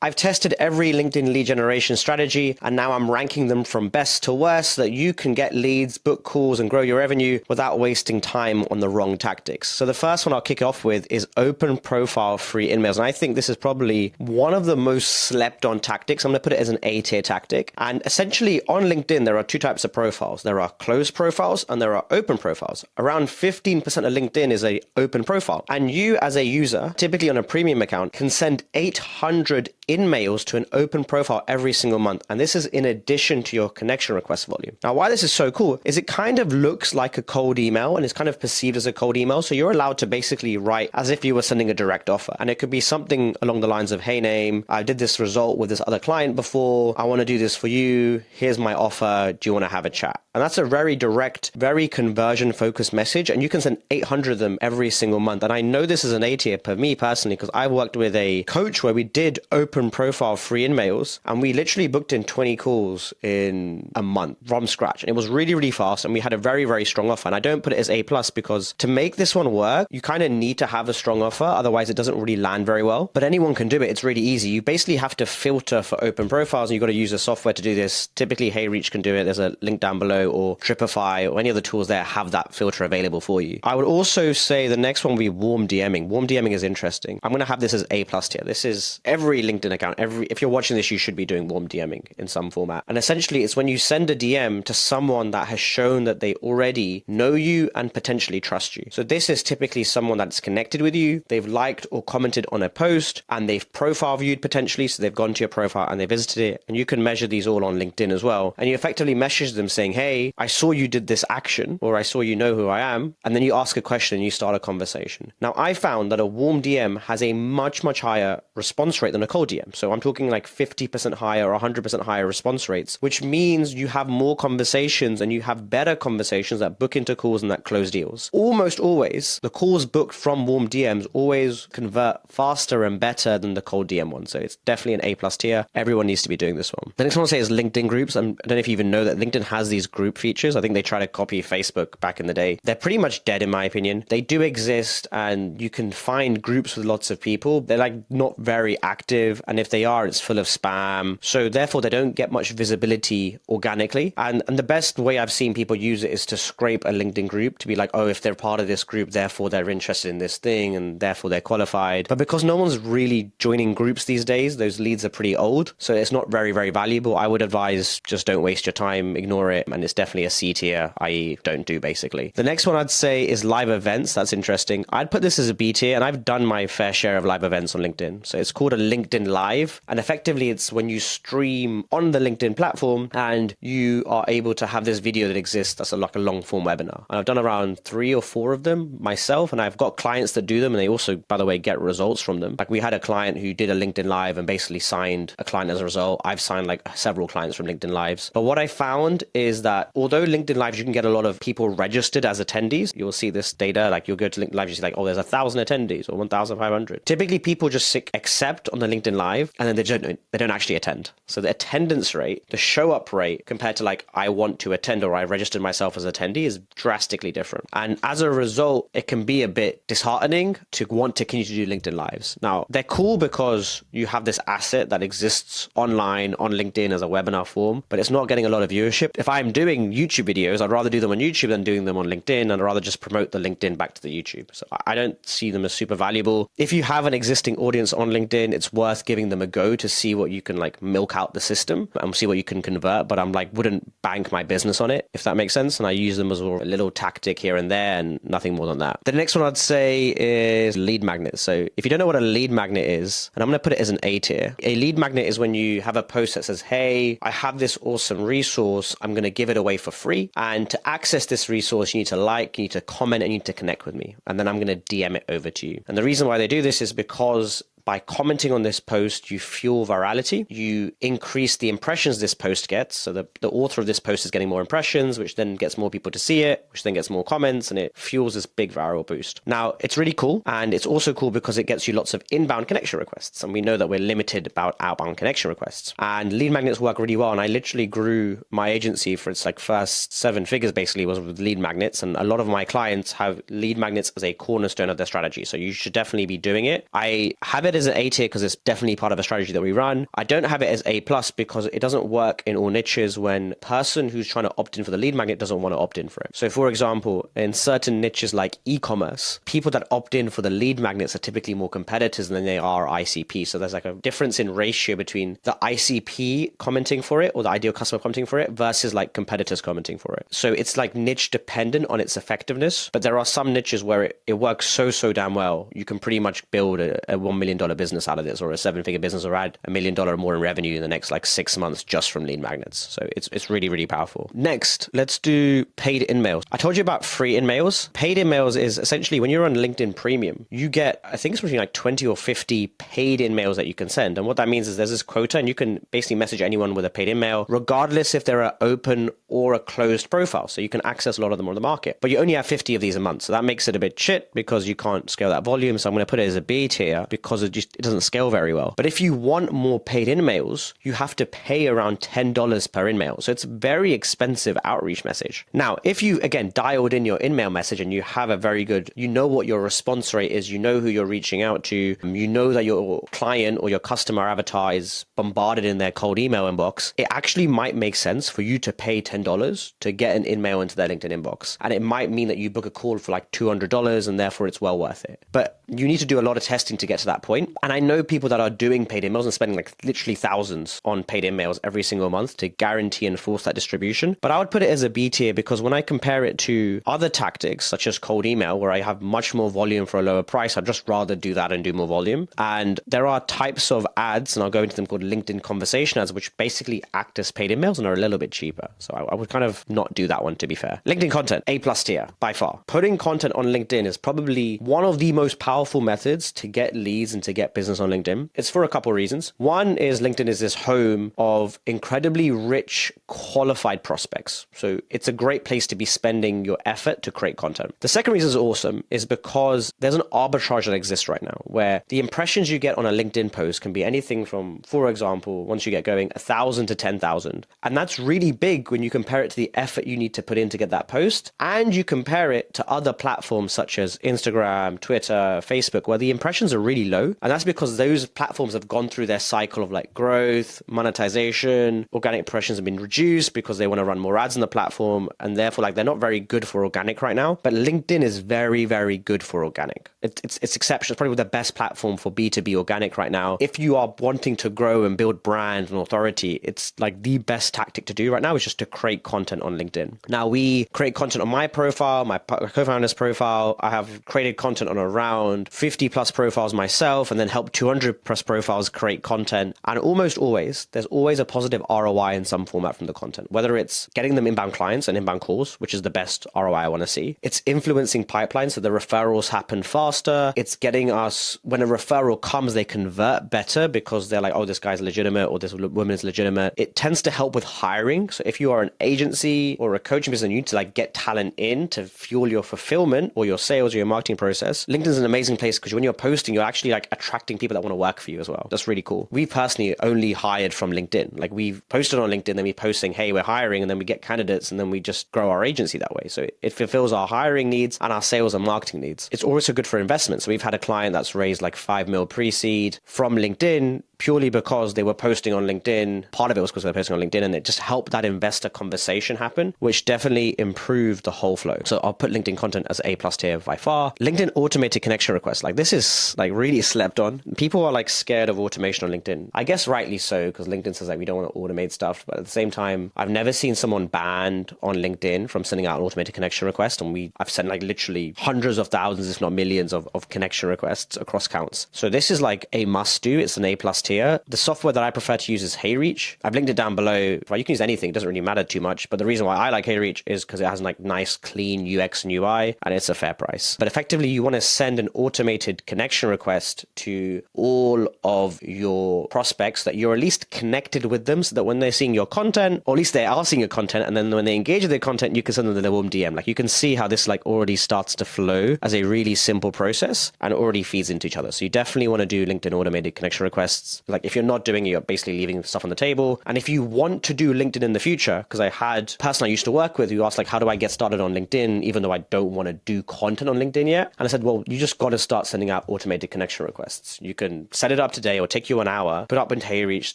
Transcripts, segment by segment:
I've tested every LinkedIn lead generation strategy, and now I'm ranking them from best to worst so that you can get leads, book calls, and grow your revenue without wasting time on the wrong tactics. So the first one I'll kick off with is open profile free Inmails. And I think this is probably one of the most slept on tactics. I'm going to put it as an A tier tactic. And essentially on LinkedIn, there are two types of profiles. There are closed profiles and there are open profiles. Around 15% of LinkedIn is an open profile. And you as a user, typically on a premium account, can send 800 Inmails to an open profile every single month. And this is in addition to your connection request volume. Now, why this is so cool is it kind of looks like a cold email and it's kind of perceived as a cold email. So you're allowed to basically write as if you were sending a direct offer. And it could be something along the lines of, hey, name, I did this result with this other client before. I want to do this for you. Here's my offer. Do you want to have a chat? And that's a very direct, very conversion focused message. And you can send 800 of them every single month. And I know this is an A tier for me personally, because I worked with a coach where we did open profile free Inmails and we literally booked in 20 calls in a month from scratch. And it was really, really fast. And we had a very, very strong offer. And I don't put it as A plus because to make this one work, you kind of need to have a strong offer. Otherwise, it doesn't really land very well. But anyone can do it. It's really easy. You basically have to filter for open profiles and you've got to use a software to do this. Typically, HeyReach can do it. There's a link down below, or Tripify or any other tools there have that filter available for you. I would also say the next one would be warm DMing. Warm DMing is interesting. I'm going to have this as A plus tier. This is every LinkedIn account. If you're watching this, you should be doing warm DMing in some format. And essentially, it's when you send a DM to someone that has shown that they already know you and potentially trust you. So this is typically someone that's connected with you. They've liked or commented on a post and they've profile viewed potentially. So they've gone to your profile and they visited it. And you can measure these all on LinkedIn as well. And you effectively message them saying, hey, I saw you did this action, or I saw you know who I am. And then you ask a question and you start a conversation. Now, I found that a warm DM has a much, much higher response rate than a cold DM. So I'm talking like 50% higher or 100% higher response rates, which means you have more conversations and you have better conversations that book into calls and that close deals. Almost always, the calls booked from warm DMs always convert faster and better than the cold DM one. So it's definitely an A plus tier. Everyone needs to be doing this one. The next one I'll say is LinkedIn groups. I don't know if you even know that LinkedIn has these group features. I think they try to copy Facebook back in the day. They're pretty much dead in my opinion. They do exist and you can find groups with lots of people. They're like not very active. And if they are, it's full of spam. So therefore they don't get much visibility organically. And the best way I've seen people use it is to scrape a LinkedIn group to be like, oh, if they're part of this group, therefore they're interested in this thing and therefore they're qualified. But because no one's really joining groups these days, those leads are pretty old. So it's not very, very valuable. I would advise just don't waste your time, ignore it. And it's definitely a C tier, i.e. don't do basically. The next one I'd say is live events. That's interesting. I'd put this as a B tier and I've done my fair share of live events on LinkedIn. So it's called a LinkedIn Live. And effectively it's when you stream on the LinkedIn platform and you are able to have this video that exists that's like a long form webinar. And I've done around 3 or 4 of them myself. And I've got clients that do them and they also, by the way, get results from them. Like we had a client who did a LinkedIn Live and basically signed a client as a result. I've signed like several clients from LinkedIn Lives. But what I found is that although LinkedIn Lives, you can get a lot of people registered as attendees. You'll see this data, like you'll go to LinkedIn Live, you see like, oh, there's 1,000 attendees or 1,500. Typically people just accept on the LinkedIn Live and then they don't actually attend. So the attendance rate, the show up rate compared to like, I want to attend or I registered myself as attendee is drastically different. And as a result, it can be a bit disheartening to want to continue to do LinkedIn Lives. Now, they're cool because you have this asset that exists online on LinkedIn as a webinar form, but it's not getting a lot of viewership. If I'm doing YouTube videos, I'd rather do them on YouTube than doing them on LinkedIn, and I'd rather just promote the LinkedIn back to the YouTube. So I don't see them as super valuable. If you have an existing audience on LinkedIn, it's worth giving them a go to see what you can like milk out the system and see what you can convert. But I'm like, wouldn't bank my business on it, if that makes sense. And I use them as a little tactic here and there and nothing more than that. The next one I'd say is lead magnets. So if you don't know what a lead magnet is, and I'm going to put it as an A tier. A lead magnet is when you have a post that says, hey, I have this awesome resource. I'm going to give it away for free. And to access this resource, you need to like, you need to comment, and you need to connect with me. And then I'm going to DM it over to you. And the reason why they do this is because by commenting on this post, you fuel virality, you increase the impressions this post gets. So the author of this post is getting more impressions, which then gets more people to see it, which then gets more comments, and it fuels this big viral boost. Now, it's really cool. And it's also cool because it gets you lots of inbound connection requests. And we know that we're limited about outbound connection requests. And lead magnets work really well. And I literally grew my agency for its like first 7 figures basically was with lead magnets. And a lot of my clients have lead magnets as a cornerstone of their strategy. So you should definitely be doing it. I have it is an A tier because it's definitely part of a strategy that we run. I don't have it as A plus because it doesn't work in all niches when a person who's trying to opt in for the lead magnet doesn't want to opt in for it. So for example, in certain niches like e-commerce, people that opt in for the lead magnets are typically more competitors than they are ICP. So there's like a difference in ratio between the ICP commenting for it or the ideal customer commenting for it versus like competitors commenting for it. So it's like niche dependent on its effectiveness, but there are some niches where it works so damn well. You can pretty much build a $1 million business out of this, or a 7-figure business, or add $1 million or more in revenue in the next like 6 months just from lead magnets. So it's really powerful. Next, let's do paid Inmails. I told you about free Inmails. Paid Inmails is essentially when you're on LinkedIn Premium, you get, I think it's between like 20 or 50 paid Inmails that you can send. And what that means is there's this quota and you can basically message anyone with a paid email, regardless if they're an open or a closed profile. So you can access a lot of them on the market, but you only have 50 of these a month. So that makes it a bit shit because you can't scale that volume. So I'm going to put it as a B tier because it doesn't scale very well. But if you want more paid Inmails, you have to pay around $10 per Inmail. So it's a very expensive outreach message. Now, if you, again, dialed in your Inmail message and you have a very good, you know what your response rate is, you know who you're reaching out to, you know that your client or your customer avatar is bombarded in their cold email inbox, it actually might make sense for you to pay $10 to get an Inmail into their LinkedIn inbox. And it might mean that you book a call for like $200 and therefore it's well worth it. But you need to do a lot of testing to get to that point. And I know people that are doing paid emails and spending like literally thousands on paid emails every single month to guarantee and force that distribution. But I would put it as a B tier because when I compare it to other tactics such as cold email, where I have much more volume for a lower price, I'd just rather do that and do more volume. And there are types of ads, and I'll go into them, called LinkedIn conversation ads, which basically act as paid emails and are a little bit cheaper. So I would kind of not do that one, to be fair. LinkedIn content, A plus tier by far. Putting content on LinkedIn is probably one of the most powerful methods to get leads and to get business on LinkedIn. It's for a couple of reasons. One is LinkedIn is this home of incredibly rich, qualified prospects. So it's a great place to be spending your effort to create content. The second reason is awesome is because there's an arbitrage that exists right now where the impressions you get on a LinkedIn post can be anything from, for example, once you get going, 1,000 to 10,000. And that's really big when you compare it to the effort you need to put in to get that post. And you compare it to other platforms such as Instagram, Twitter, Facebook, where the impressions are really low. And that's because those platforms have gone through their cycle of like growth, monetization, organic impressions have been reduced because they want to run more ads on the platform. And therefore, like, they're not very good for organic right now. But LinkedIn is very good for organic. It's exceptional. It's probably the best platform for B2B organic right now. If you are wanting to grow and build brand and authority, it's like the best tactic to do right now is just to create content on LinkedIn. Now, we create content on my profile, my co-founder's profile. I have created content on around 50 plus profiles myself, and then helped 200 plus profiles create content. And almost always, there's always a positive ROI in some format from the content, whether it's getting them inbound clients and inbound calls, which is the best ROI I want to see. It's influencing pipelines so the referrals happen faster. It's getting us, when a referral comes, they convert better because they're like, oh, this guy's legitimate or this woman is legitimate. It tends to help with hiring. So if you are an agency or a coaching business and you need to like get talent in to fuel your fulfillment or your sales or your marketing process, LinkedIn is an amazing place because when you're posting, you're actually like attracting people that want to work for you as well. That's really cool. We personally only hired from LinkedIn. Like, we've posted on LinkedIn, then we post saying, hey, we're hiring, and then we get candidates, and then we just grow our agency that way. So it fulfills our hiring needs and our sales and marketing needs. It's also good for investment. So we've had a client that's raised like 5 mil pre-seed from LinkedIn purely because they were posting on LinkedIn. Part of it was because they were posting on LinkedIn, and it just helped that investor conversation happen, which definitely improved the whole flow. So I'll put LinkedIn content as A plus tier by far. LinkedIn automated connection requests. Like, this is like really slept on. People are like scared of automation on LinkedIn. I guess rightly so, because LinkedIn says like we don't want to automate stuff. But at the same time, I've never seen someone banned on LinkedIn from sending out an automated connection request. And I've sent like literally hundreds of thousands, if not millions of connection requests across counts. So this is like a must do. It's an A plus tier. The software that I prefer to use is HeyReach. I've linked it down below. Well, you can use anything. It doesn't really matter too much. But the reason why I like HeyReach is because it has like nice, clean UX and UI, and it's a fair price. But effectively, you want to send an automated connection request to all of your prospects that you're at least connected with them, so that when they're seeing your content, or at least they are seeing your content, and then when they engage with their content, you can send them the warm DM. Like, you can see how this like already starts to flow as a really simple process and already feeds into each other. So you definitely want to do LinkedIn automated connection requests. newsletters. Like if you're not doing it, you're basically leaving stuff on the table. And if you want to do LinkedIn in the future, because I had a person I used to work with who asked like, how do I get started on LinkedIn, even though I don't want to do content on LinkedIn yet? And I said, well, you just got to start sending out automated connection requests. You can set it up today. It'll take you an hour, put up in HeyReach,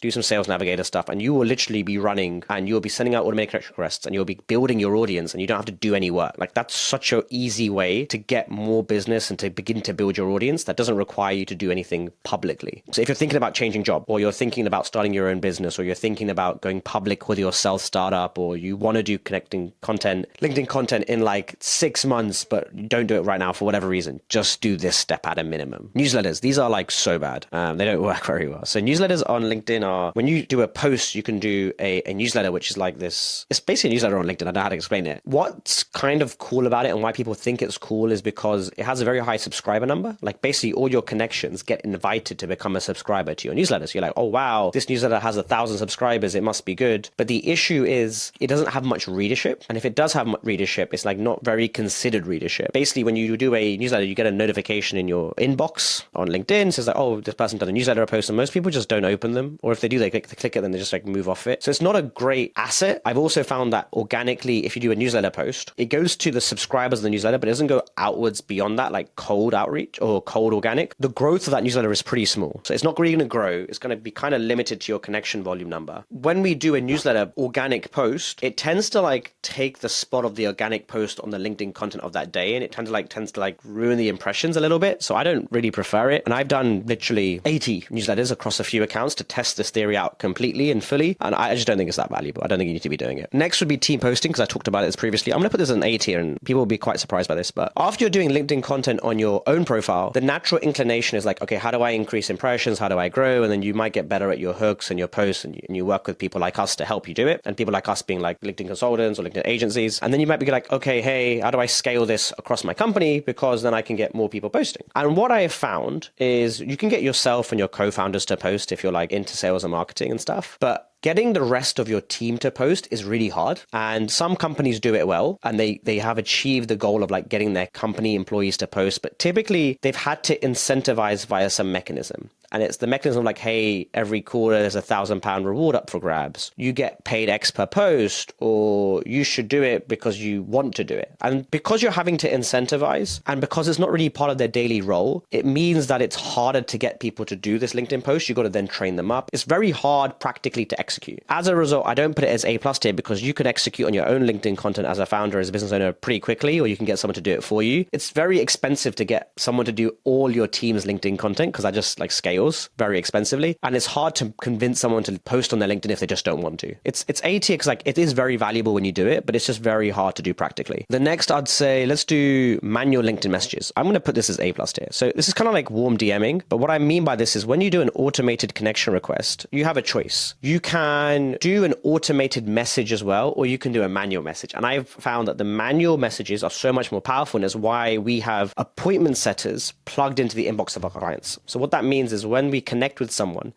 do some Sales Navigator stuff, and you will literally be running and you'll be sending out automated connection requests and you'll be building your audience and you don't have to do any work. Like that's such an easy way to get more business and to begin to build your audience that doesn't require you to do anything publicly. So if you're thinking about changing job, or you're thinking about starting your own business, or you're thinking about going public with your self startup, or you want to do connecting content, LinkedIn content in like 6 months, but you don't do it right now for whatever reason, just do this step at a minimum. Newsletters, these are like so bad. They don't work very well. So newsletters on LinkedIn are, when you do a post, you can do a newsletter, which is like this. It's basically a newsletter on LinkedIn. I don't know how to explain it. What's kind of cool about it and why people think it's cool is because it has a very high subscriber number. Like basically all your connections get invited to become a subscriber to your newsletter. So you're like, oh wow, this newsletter has 1,000 subscribers. It must be good. But the issue is it doesn't have much readership. And if it does have much readership, it's like not very considered readership. Basically, when you do a newsletter, you get a notification in your inbox on LinkedIn. It says like, oh, this person done a newsletter post, and most people just don't open them. Or if they do, they click it, then they just like move off it. So it's not a great asset. I've also found that organically, if you do a newsletter post, it goes to the subscribers of the newsletter, but it doesn't go outwards beyond that, like cold outreach or cold organic. The growth of that newsletter is pretty small. So it's not really going to grow. It's going to be kind of limited to your connection volume number. When we do a newsletter organic post, it tends to like take the spot of the organic post on the LinkedIn content of that day. And it tends to ruin the impressions a little bit. So I don't really prefer it. And I've done literally 80 newsletters across a few accounts to test this theory out completely and fully. And I just don't think it's that valuable. I don't think you need to be doing it. Next would be team posting, because I talked about it previously. I'm going to put this in A tier and people will be quite surprised by this. But after you're doing LinkedIn content on your own profile, the natural inclination is like, okay, how do I increase impressions? How do I grow? And then you might get better at your hooks and your posts, and you work with people like us to help you do it. And people like us being like LinkedIn consultants or LinkedIn agencies. And then you might be like, okay, hey, how do I scale this across my company? Because then I can get more people posting. And what I have found is you can get yourself and your co-founders to post if you're like into sales and marketing and stuff. But getting the rest of your team to post is really hard. And some companies do it well, and they have achieved the goal of like getting their company employees to post. But typically they've had to incentivize via some mechanism. And it's the mechanism like, hey, every quarter there's £1,000 reward up for grabs. You get paid X per post, or you should do it because you want to do it. And because you're having to incentivize, and because it's not really part of their daily role, it means that it's harder to get people to do this LinkedIn post. You got to then train them up. It's very hard practically to execute. As a result, I don't put it as A+ tier, because you can execute on your own LinkedIn content as a founder, as a business owner pretty quickly, or you can get someone to do it for you. It's very expensive to get someone to do all your team's LinkedIn content, because that just like scales very expensively. And it's hard to convince someone to post on their LinkedIn if they just don't want to. It's A tier because like it is very valuable when you do it, but it's just very hard to do practically. The next, I'd say, let's do manual LinkedIn messages. I'm going to put this as A+ tier. So this is kind of like warm DMing, but what I mean by this is when you do an automated connection request, you have a choice. You can do an automated message as well, or you can do a manual message. And I've found that the manual messages are so much more powerful, and is why we have appointment setters plugged into the inbox of our clients. So what that means is when we connect with someone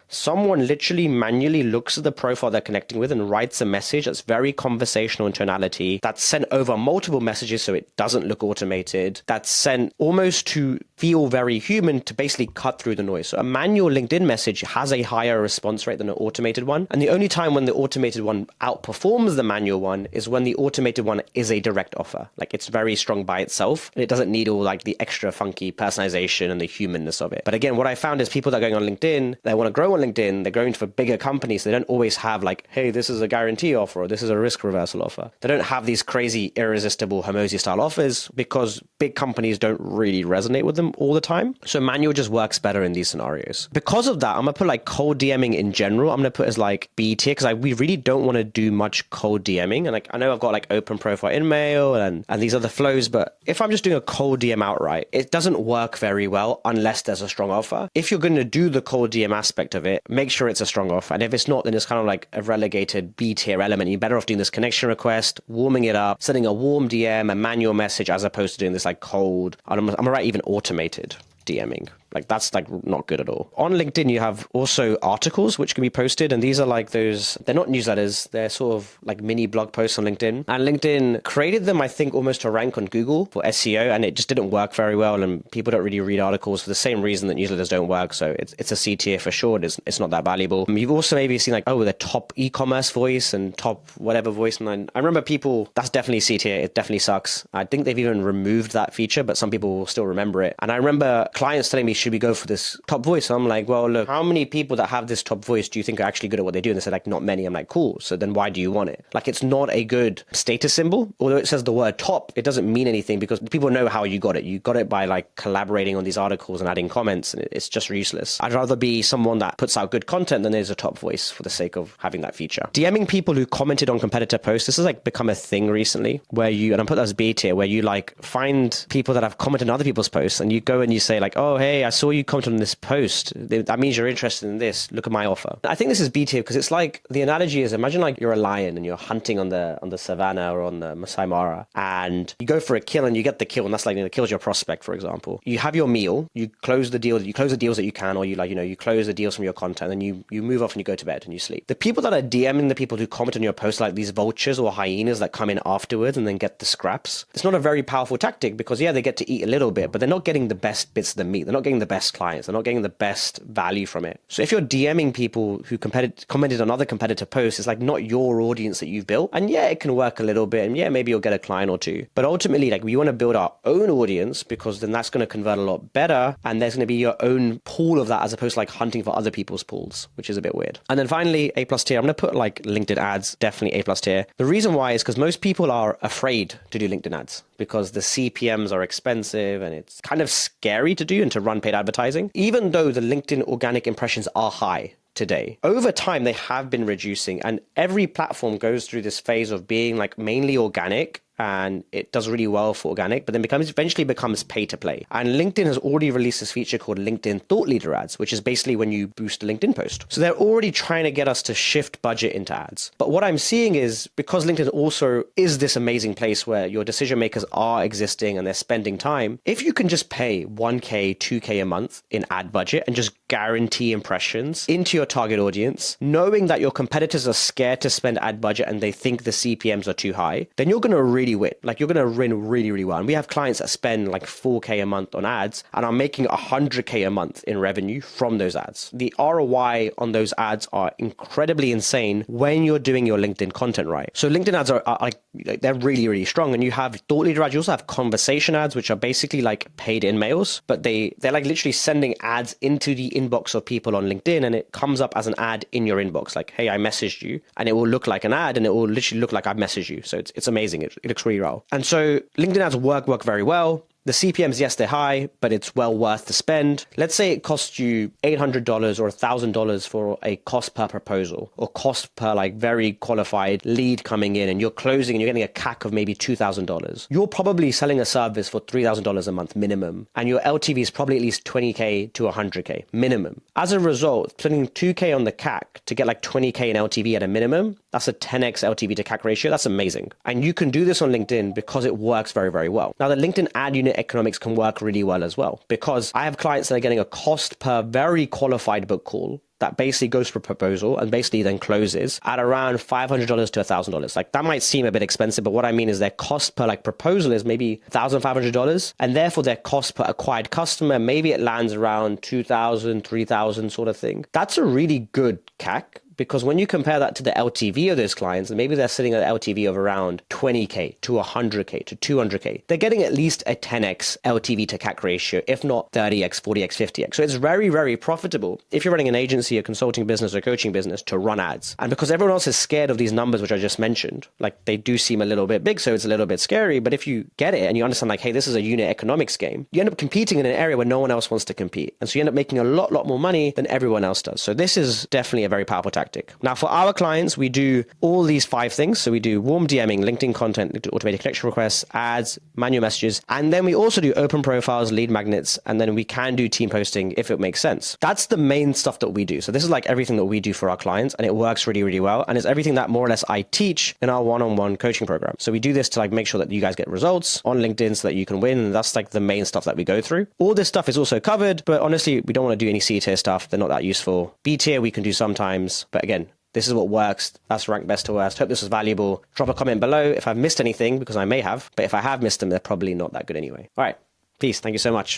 literally manually looks at the profile they're connecting with and writes a message that's very conversational in tonality, that's sent over multiple messages so it doesn't look automated, that's sent almost to feel very human, to basically cut through the noise. So a manual LinkedIn message has a higher response rate than an automated one. And the only time when the automated one outperforms the manual one is when the automated one is a direct offer. Like it's very strong by itself, and it doesn't need all like the extra funky personalization and the humanness of it. But again, what I found is people that are going on LinkedIn, they want to grow on LinkedIn, they're going for bigger companies. They don't always have like, hey, this is a guarantee offer, or this is a risk reversal offer. They don't have these crazy, irresistible Hormozy style offers, because big companies don't really resonate with them all the time. So manual just works better in these scenarios. Because of that, I'm going to put like cold DMing in general. I'm going to put as like B tier, because we really don't want to do much cold DMing. And like, I know I've got like open profile Inmail and these other flows, but if I'm just doing a cold DM outright, it doesn't work very well unless there's a strong offer. If you're going to do the cold DM aspect of it, make sure it's a strong offer. And if it's not, then it's kind of like a relegated B tier element. You're better off doing this connection request, warming it up, sending a warm DM, a manual message, as opposed to doing this like cold, I'm going to write even automated DMing. Like that's like not good at all. On LinkedIn, you have also articles which can be posted. And these are like they're not newsletters. They're sort of like mini blog posts on LinkedIn. And LinkedIn created them, I think, almost to rank on Google for SEO. And it just didn't work very well. And people don't really read articles for the same reason that newsletters don't work. So it's a C tier for sure. It's not that valuable. You've also maybe seen like, oh, the top e-commerce voice and top whatever voice. And I remember people, that's definitely C tier. It definitely sucks. I think they've even removed that feature, but some people will still remember it. And I remember clients telling me, should we go for this top voice? So I'm like, well, look, how many people that have this top voice do you think are actually good at what they do? And they said like, not many. I'm like, cool. So then why do you want it? Like, it's not a good status symbol. Although it says the word top, it doesn't mean anything because people know how you got it. You got it by like collaborating on these articles and adding comments, and it's just useless. I'd rather be someone that puts out good content than is a top voice for the sake of having that feature. DMing people who commented on competitor posts, this has like become a thing recently where you, and I put that as B tier, where you like find people that have commented on other people's posts and you go and you say like, oh, hey, I saw you comment on this post. That means you're interested in this. Look at my offer. I think this is B tier because it's like, the analogy is, imagine like you're a lion and you're hunting on the savannah or on the Masai Mara, and you go for a kill and you get the kill, and that's like, the kill's your prospect, for example. You have your meal, you close the deals that you can, or you like, you close the deals from your content, and you move off and you go to bed and you sleep. The people that are DMing the people who comment on your post, like these vultures or hyenas that come in afterwards and then get the scraps, it's not a very powerful tactic because yeah, they get to eat a little bit, but they're not getting the best bits of the meat. They're not getting the best clients. They're not getting the best value from it. So if you're DMing people who commented on other competitor posts, it's like not your audience that you've built. And yeah, it can work a little bit. And yeah, maybe you'll get a client or two. But ultimately, like, we want to build our own audience because then that's going to convert a lot better. And there's going to be your own pool of that as opposed to like hunting for other people's pools, which is a bit weird. And then finally, A+ tier. I'm going to put like LinkedIn ads, definitely A+ tier. The reason why is because most people are afraid to do LinkedIn ads because the CPMs are expensive and it's kind of scary to do and to run paid advertising. Even though the LinkedIn organic impressions are high today, over time they have been reducing, and every platform goes through this phase of being like mainly organic, and it does really well for organic, but then eventually becomes pay to play. And LinkedIn has already released this feature called LinkedIn Thought Leader Ads, which is basically when you boost a LinkedIn post. So they're already trying to get us to shift budget into ads. But what I'm seeing is, because LinkedIn also is this amazing place where your decision makers are existing and they're spending time, if you can just pay 1K, 2K a month in ad budget and just guarantee impressions into your target audience, knowing that your competitors are scared to spend ad budget and they think the CPMs are too high, then you're going to really win. Like, you're going to win really, really well. And we have clients that spend like 4K a month on ads and are making 100K a month in revenue from those ads. The ROI on those ads are incredibly insane when you're doing your LinkedIn content right. So LinkedIn ads are like, they're really, really strong. And you have thought leader ads. You also have conversation ads, which are basically like paid Inmails, but they're like literally sending ads into the inbox of people on LinkedIn, and it comes up as an ad in your inbox. Like, hey, I messaged you, and it will look like an ad, and it will literally look like I've messaged you. So it's amazing. It looks really well. And so LinkedIn ads work very well. The CPMs, yes, they're high, but it's well worth the spend. Let's say it costs you $800 or $1,000 for a cost per proposal, or cost per like very qualified lead coming in, and you're closing and you're getting a CAC of maybe $2,000. You're probably selling a service for $3,000 a month minimum, and your LTV is probably at least 20K to 100K minimum. As a result, spending 2K on the CAC to get like 20K in LTV at a minimum, that's a 10x LTV to CAC ratio. That's amazing. And you can do this on LinkedIn because it works very, very well. Now, the LinkedIn ad unit economics can work really well as well, because I have clients that are getting a cost per very qualified book call that basically goes for a proposal and basically then closes at around $500 to $1,000. Like, that might seem a bit expensive, but what I mean is their cost per like proposal is maybe $1,500, and therefore their cost per acquired customer, maybe it lands around $2,000, $3,000 sort of thing. That's a really good CAC. Because when you compare that to the LTV of those clients, and maybe they're sitting at an LTV of around 20K to 100K to 200K, they're getting at least a 10x LTV to CAC ratio, if not 30x, 40x, 50x. So it's very, very profitable if you're running an agency, a consulting business, or coaching business to run ads. And because everyone else is scared of these numbers, which I just mentioned, like they do seem a little bit big, so it's a little bit scary. But if you get it and you understand like, hey, this is a unit economics game, you end up competing in an area where no one else wants to compete. And so you end up making a lot more money than everyone else does. So this is definitely a very powerful tactic. tactic. Now, for our clients, we do all these 5 things. So we do warm DMing, LinkedIn content, automated connection requests, ads, manual messages, and then we also do open profiles, lead magnets, and then we can do team posting if it makes sense. That's the main stuff that we do. So this is like everything that we do for our clients, and it works really, really well. And it's everything that more or less I teach in our one-on-one coaching program. So we do this to like make sure that you guys get results on LinkedIn so that you can win. And that's like the main stuff that we go through. All this stuff is also covered, but honestly, we don't want to do any C tier stuff. They're not that useful. B tier we can do sometimes, but again, this is what works. That's ranked best to worst. Hope this was valuable. Drop a comment below if I've missed anything, because I may have, but if I have missed them, they're probably not that good anyway. All right. Peace. Thank you so much.